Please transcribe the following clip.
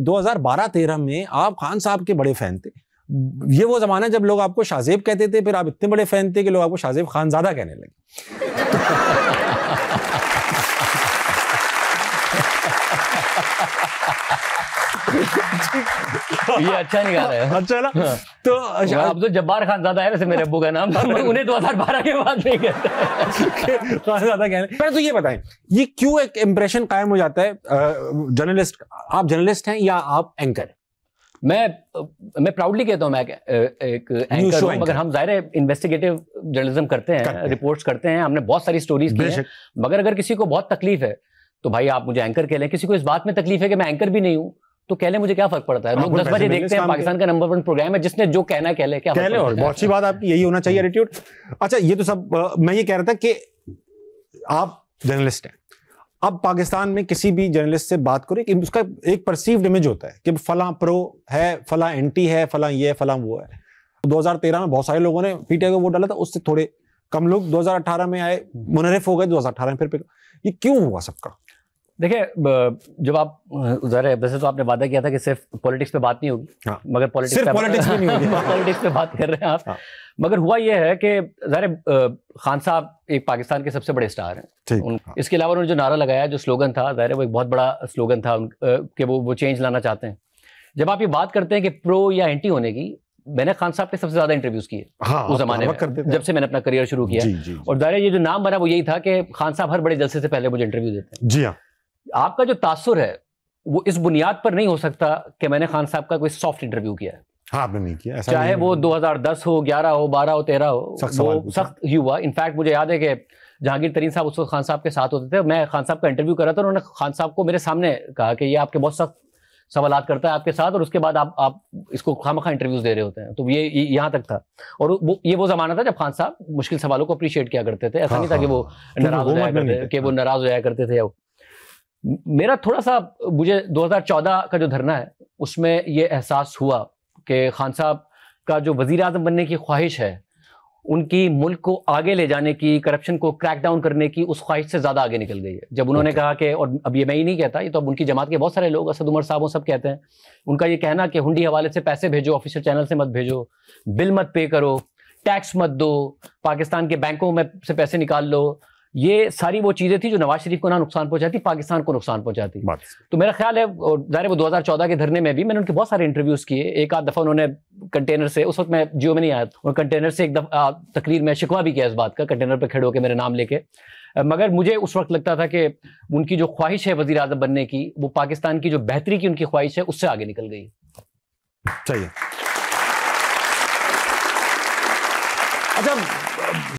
2012-13 में आप खान साहब के बड़े फैन थे। ये वो जमाना जब लोग आपको शाहजेब कहते थे, फिर आप इतने बड़े फैन थे कि लोग आपको शाहजेब खानजादा कहने लगे। ये अच्छा निकाला है। अच्छा ना? तो अब तो जब्बार खानजादा है वैसे मेरे अब्बू का नाम, उन्हें 2012 के बाद नहीं कहते खानजादा कहने। पहले तो ये बताएं, ये क्यों एक इंप्रेशन कायम हो जाता है जर्नलिस्ट? आप जर्नलिस्ट हैं या आप एंकर हैं? मैं प्राउडली कहता हूँ मैं एक एंकर हूँ, मगर हम जाहिर है इन्वेस्टिगेटिव जर्नलिज्म करते हैं, रिपोर्ट्स करते हैं, हमने बहुत सारी स्टोरीज की हैं। मगर अगर किसी को बहुत तकलीफ है तो भाई आप मुझे एंकर कह लें, किसी को इस बात में तकलीफ है कि मैं एंकर भी नहीं हूँ तो कह ले, मुझे क्या फर्क पड़ता है। लोग 10 बजे देखते हैं, पाकिस्तान का नंबर 1 प्रोग्राम है, जिसने जो कहना है कह ले, क्या कह ले। और बहुत अच्छी बात आपकी यही होना चाहिए एटीट्यूड। अच्छा, ये तो सब मैं ये कह रहा था कि आप जर्नलिस्ट हैं। अब पाकिस्तान में किसी भी जर्नलिस्ट से बात करें कि उसका एक परसीव्ड इमेज होता है कि फला प्रो है, फला एंटी है, फला ये है, फला वो है। 2013 में बहुत सारे लोगों ने पीटीआई को वोट डाला था, उससे थोड़े कम लोग 2018 में आए, मुनरिफ हो गए 2018 में फिर। ये क्यों हुआ सबका? देखिए, जब आप ज़रा वैसे तो आपने वादा किया था कि सिर्फ पॉलिटिक्स पे बात नहीं होगी, हाँ। मगर पॉलिटिक्स पे नहीं होगी। पॉलिटिक्स पे बात कर रहे हैं आप, हाँ। मगर हुआ यह है कि ज़रा खान साहब एक पाकिस्तान के सबसे बड़े स्टार हैं। हाँ। इसके अलावा उन्होंने जो नारा लगाया, जो स्लोगन था, ज़ाहिर वो एक बहुत बड़ा स्लोगन था कि वो चेंज लाना चाहते हैं। जब आप ये बात करते हैं कि प्रो या एंटी होने की, मैंने खान साहब के सबसे ज्यादा इंटरव्यूज किए उस जमाने में, जब से मैंने अपना करियर शुरू किया। और ज़ाहिर ये जो नाम बना वो यही था कि खान साहब हर बड़े जलसे से पहले मुझे इंटरव्यू देते हैं। जी हाँ। आपका जो तासुर है वो इस बुनियाद पर नहीं हो सकता कि मैंने खान साहब का कोई सॉफ्ट इंटरव्यू किया है। हाँ, आपने नहीं किया। चाहे वो 2010 हो, 11 हो, 12 हो, 13 हो, वो सख्त ही हुआ। इनफैक्ट मुझे याद है कि जहांगीर तरीन साहब उस वक्त खान साहब के साथ होते थे, मैं खान साहब का इंटरव्यू कर रहा था, उन्होंने खान साहब को मेरे सामने कहा कि ये आपके बहुत सख्त सवालात करता है आपके साथ, और उसके बाद आप इसको खामखा इंटरव्यूज दे रहे होते हैं। तो ये यहाँ तक था। और वो जमाना था जब खान साहब मुश्किल सवालों को अप्रिशिएट किया करते थे। ऐसा नहीं था कि वो नाराज हो जाया करते थे। मेरा थोड़ा सा, मुझे 2014 का जो धरना है उसमें ये एहसास हुआ कि खान साहब का जो वजीर आज़म बनने की ख्वाहिश है, उनकी मुल्क को आगे ले जाने की, करप्शन को क्रैक डाउन करने की उस ख्वाहिश से ज़्यादा आगे निकल गई है। जब उन्होंने कहा कि, और अब ये मैं ही नहीं कहता, ये तो अब उनकी जमात के बहुत सारे लोग, असद उमर साहब वो सब कहते हैं, उनका ये कहना कि हुंडी हवाले से पैसे भेजो, ऑफिशियल चैनल से मत भेजो, बिल मत पे करो, टैक्स मत दो, पाकिस्तान के बैंकों में से पैसे निकाल लो, ये सारी वो चीज़ें थी जो नवाज शरीफ को ना नुकसान पहुंचाती, पाकिस्तान को नुकसान पहुंचाती। तो मेरा ख्याल है, ज़ाहिर वो 2014 के धरने में भी मैंने उनके बहुत सारे इंटरव्यूज़ किए। एक आध दफ़ा उन्होंने कंटेनर से, उस वक्त मैं जियो में नहीं आया था, कंटेनर से एक दफ़ा तकरीर में शिकवा भी किया इस बात का, कंटेनर पर खड़े होकर मेरे नाम लेके। मगर मुझे उस वक्त लगता था कि उनकी जो ख्वाहिश है वज़ीर आज़म बनने की, वो पाकिस्तान की जो बेहतरी की उनकी ख्वाहिश है, उससे आगे निकल गई। चाहिए। अच्छा,